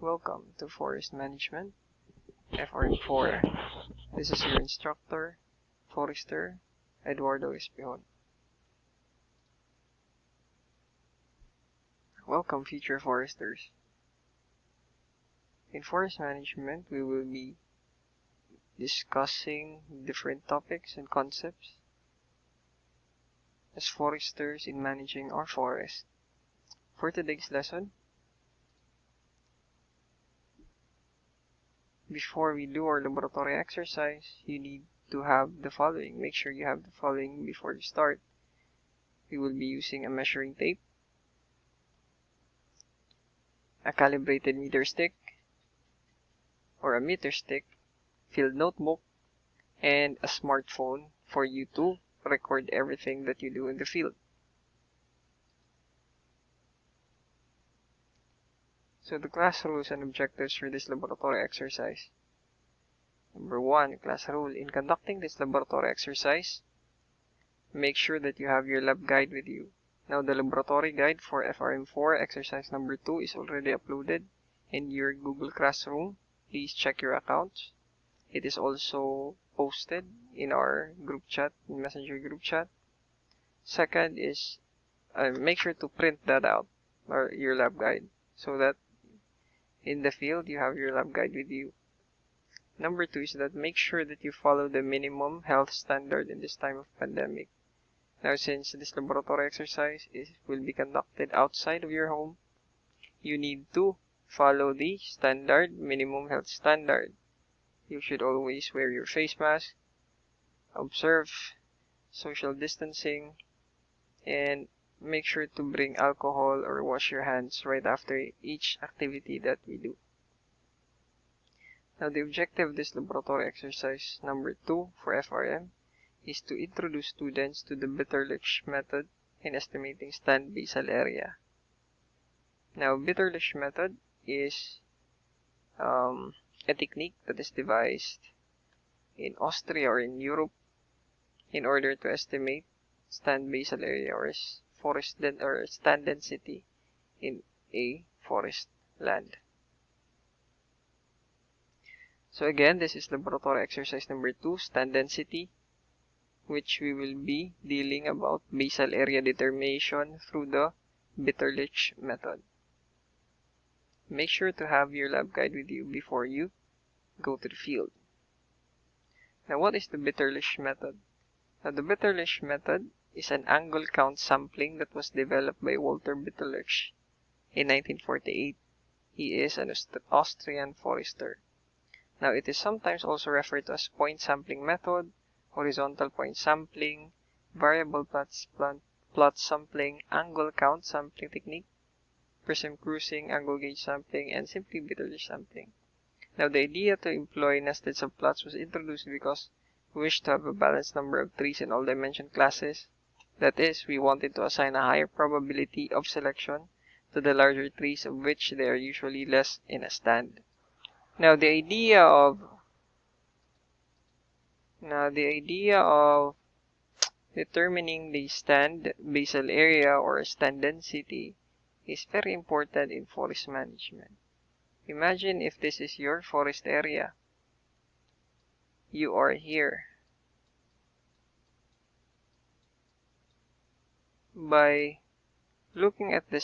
Welcome to Forest Management, FRM 4. This is your instructor, Forester, Eduardo Espion. Welcome, future foresters. In Forest Management, we will be discussing different topics and concepts as foresters in managing our forest. For today's lesson, before we do our laboratory exercise, you need to have the following. Make sure you have the following before you start. We will be using a measuring tape, a calibrated meter stick or a meter stick, field notebook, and a smartphone for you to record everything that you do in the field. So the class rules and objectives for this laboratory exercise. Number 1, class rule. In conducting this laboratory exercise, make sure that you have your lab guide with you. Now the laboratory guide for FRM 4 exercise number 2 is already uploaded in your Google Classroom. Please check your accounts. It is also posted in our group chat, Messenger group chat. Second is make sure to print that out, or your lab guide, so that in the field you have your lab guide with you. Number 2 is that make sure that you follow the minimum health standard in this time of pandemic. Now, since this laboratory exercise will be conducted outside of your home, you need to follow the standard minimum health standard. You should always wear your face mask, observe social distancing, and make sure to bring alcohol or wash your hands right after each activity that we do. Now, the objective of this laboratory exercise number 2 for FRM is to introduce students to the Bitterlich method in estimating stand basal area. Now, Bitterlich method is a technique that is devised in Austria or in Europe in order to estimate stand basal area or stand density in a forest land. So again, this is laboratory exercise number 2, stand density, which we will be dealing about basal area determination through the Bitterlich method. Make sure to have your lab guide with you before you go to the field. Now, what is the Bitterlich method? Now, the Bitterlich method is an angle count sampling that was developed by Walter Bitterlich in 1948. He is an Austrian forester. Now, it is sometimes also referred to as point sampling method, horizontal point sampling, variable plot sampling, angle count sampling technique, prism cruising, angle gauge sampling, and simply Bitterlich sampling. Now, the idea to employ nested subplots was introduced because we wished to have a balanced number of trees in all dimension classes. That is, we wanted to assign a higher probability of selection to the larger trees, of which there are usually less in a stand. Now, the idea of determining the stand basal area or stand density is very important in forest management. Imagine if this is your forest area. You are here. By looking at the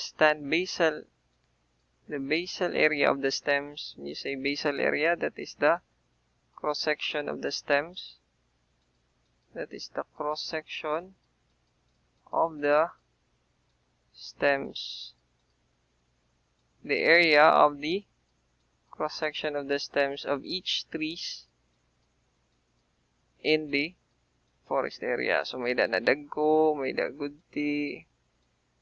basal area of the stems, when you say basal area, that is the cross-section of the stems. That is the cross-section of the stems. The area of the cross-section of the stems of each trees in the forest area. So, may nadagko, may dagudti,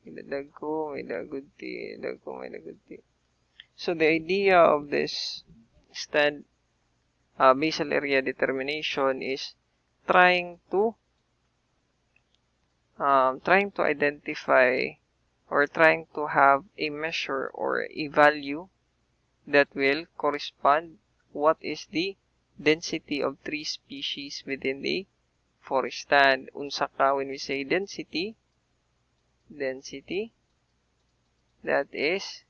may nadagko, may dagudti, dagko, may dagudti. So, the idea of this stand basal area determination is trying to identify or trying to have a measure or a value that will correspond what is the density of tree species within the forest stand. Unsa ka, when we say density, that is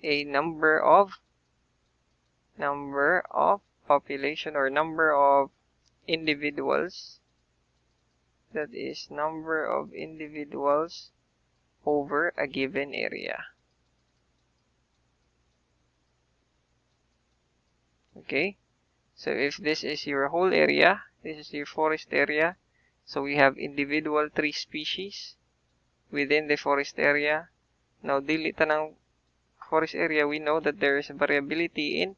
a number of population or number of individuals, that is number of individuals over a given area. Okay, so if this is your whole area, this is your forest area, so we have individual tree species within the forest area. Now, dili tanang forest area, we know that there is variability in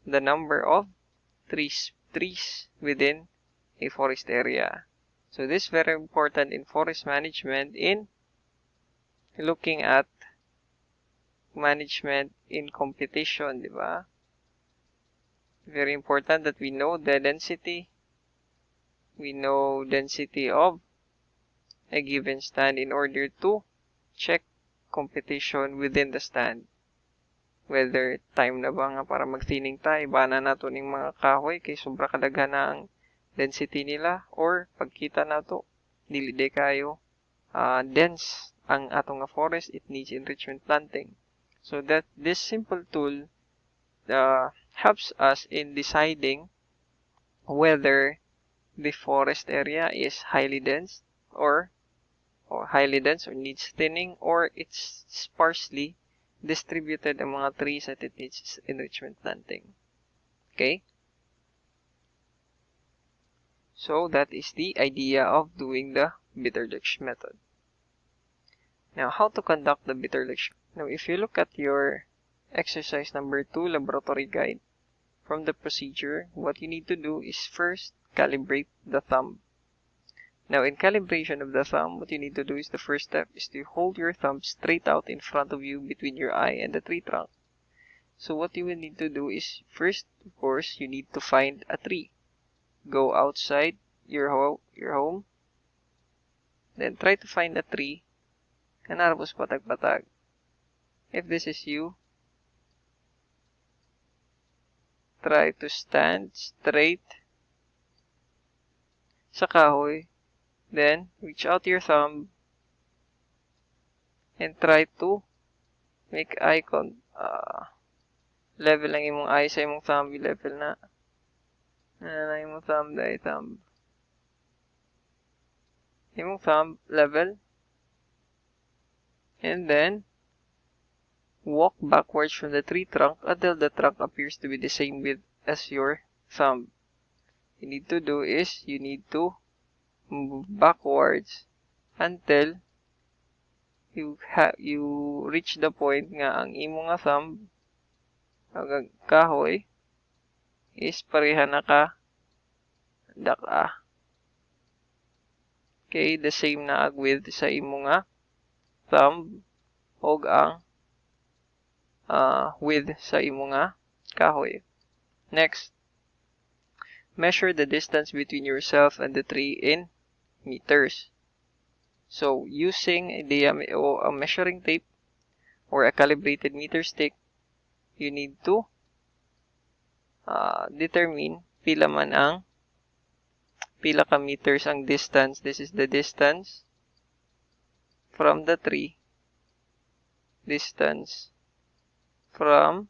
the number of trees within a forest area. So this is very important in forest management in looking at management in computation, di ba? Very important that we know the density. We know density of a given stand in order to check computation within the stand. Whether time na ba nga para mag-thinning tayo, bana nato ning mga kahoy kay sobra kadaghan na ang density nila, or pagkita nato dili day kayo dense ang atong nga forest, it needs enrichment planting. So that this simple tool helps us in deciding whether the forest area is highly dense or needs thinning, or it's sparsely distributed ang mga trees that it needs enrichment planting. Okay? So that is the idea of doing the Bitterlich method. Now, how to conduct the Bitterlich? Now, if you look at your exercise number 2 laboratory guide, from the procedure, what you need to do is first calibrate the thumb. Now, in calibration of the thumb, what you need to do is the first step is to hold your thumb straight out in front of you between your eye and the tree trunk. So what you will need to do is first, of course, you need to find a tree. Go outside your home, then try to find a tree, and arabos patag-patag. If this is you, try to stand straight sa kahoy, then reach out your thumb and try to make eye contact. Level lang imong eye sa imong thumb, level na. Imong thumb dahil thumb. Imong thumb level. And then walk backwards from the tree trunk until the trunk appears to be the same width as your thumb. You need to do is you need to move backwards until you reach the point nga ang imong nga thumb ang kahoy is pareha na ka daka. Okay, the same na ag width sa imong nga thumb og ang width sa imong nga kahoy. Next, measure the distance between yourself and the tree in meters. So, using a measuring tape or a calibrated meter stick, you need to determine pila ka meters ang distance. This is the distance from the tree. Distance from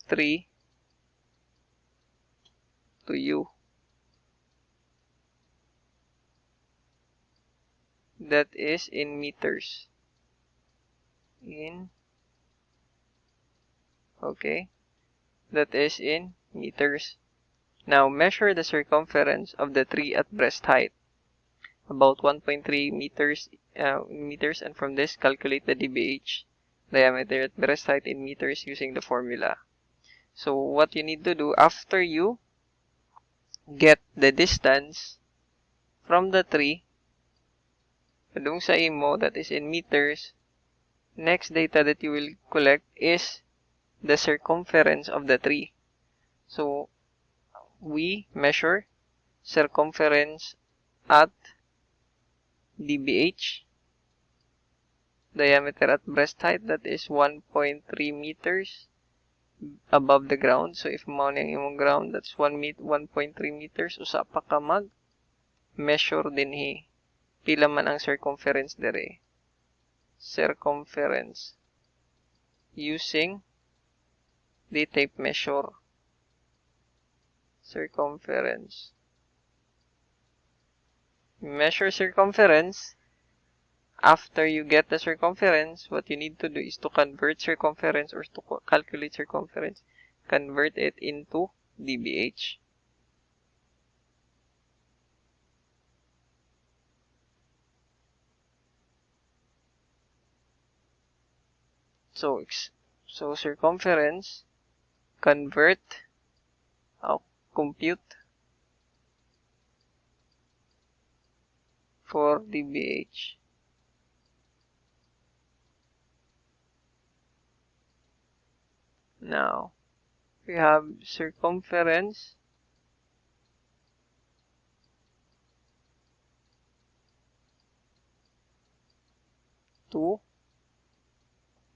tree to you. That is in meters. Okay. That is in meters. Now, measure the circumference of the tree at breast height. About 1.3 meters, and from this, calculate the DBH, diameter at breast height in meters using the formula. So, what you need to do after you get the distance from the tree, padung sa imo, that is in meters, next data that you will collect is the circumference of the tree. So, we measure circumference at DBH, diameter at breast height, that is 1.3 meters above the ground. So, if mao ang imong ground, that's 1.3 meters. Usa pa ka mag-measure dinhi. Pila man ang circumference dere. Circumference using the tape measure circumference. Measure circumference. After you get the circumference, what you need to do is to convert circumference or to calculate circumference. Convert it into dBH. So circumference, convert, compute for dBH. Now, we have circumference to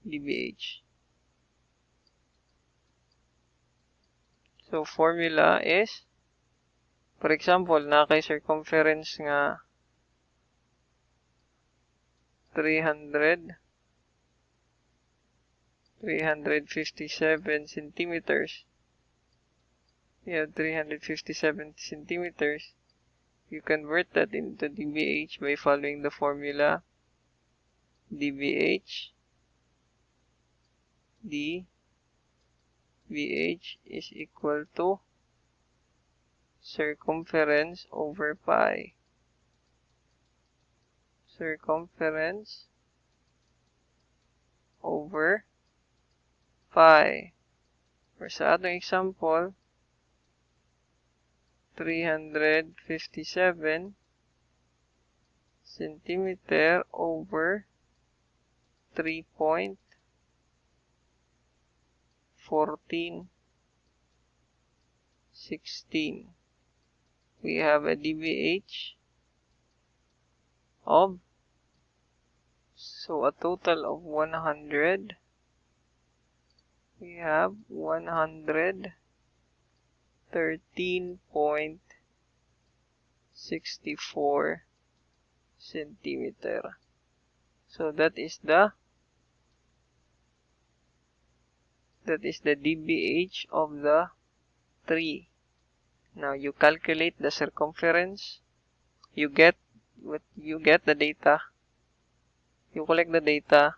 dBH. So, formula is, for example, na kay circumference nga 357 centimeters. You have 357 centimeters. You convert that into dBH by following the formula. dBH is equal to circumference over pi. Circumference over pi. For sa atong example, 357 centimeter over 3.1416. We have a dBH of, so a total of 100. We have 113.64 centimeter. So that is the dBH of the tree. Now you calculate the circumference. You get the data. You collect the data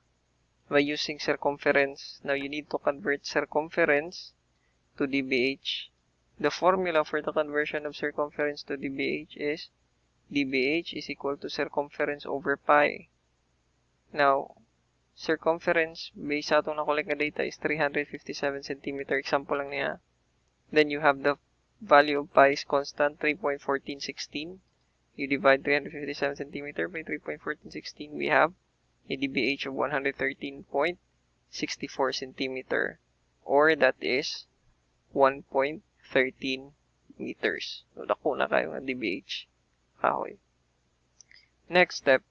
by using circumference. Now you need to convert circumference to dBH. The formula for the conversion of circumference to dBH is dBH is equal to circumference over pi. Now, circumference based sa atong na-collect na data is 357 cm. Example lang niya. Then you have the value of pi is constant, 3.1416. You divide 357 cm by 3.1416. We have a dBH of 113.64 cm. Or that is 1.13 meters. So, dako na kayo ng dBH. Kahoy. Next step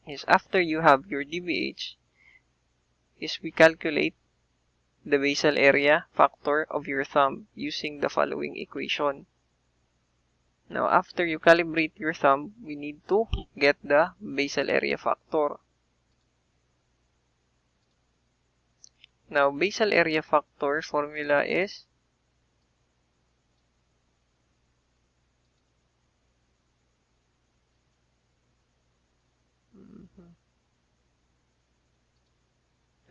is after you have your dBH, is we calculate the basal area factor of your thumb using the following equation. Now, after you calibrate your thumb, we need to get the basal area factor. Now, basal area factor formula is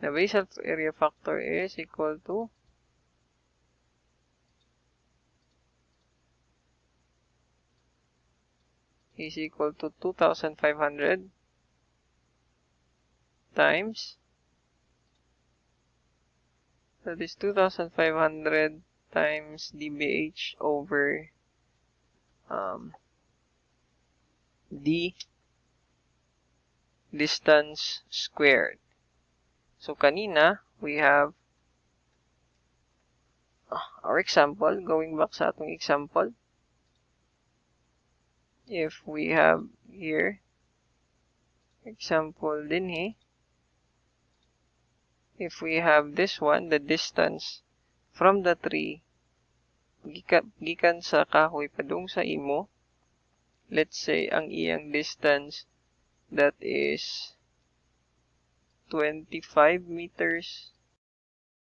the basal area factor is equal to is equal to 2,500 times, that is 2,500 times dBH over d distance squared. So kanina we have our example. Going back sa atong example, if we have here example dinhi, if we have this one, the distance from the tree gikan sa kahoy padung sa imo, let's say ang iyang distance that is 25 meters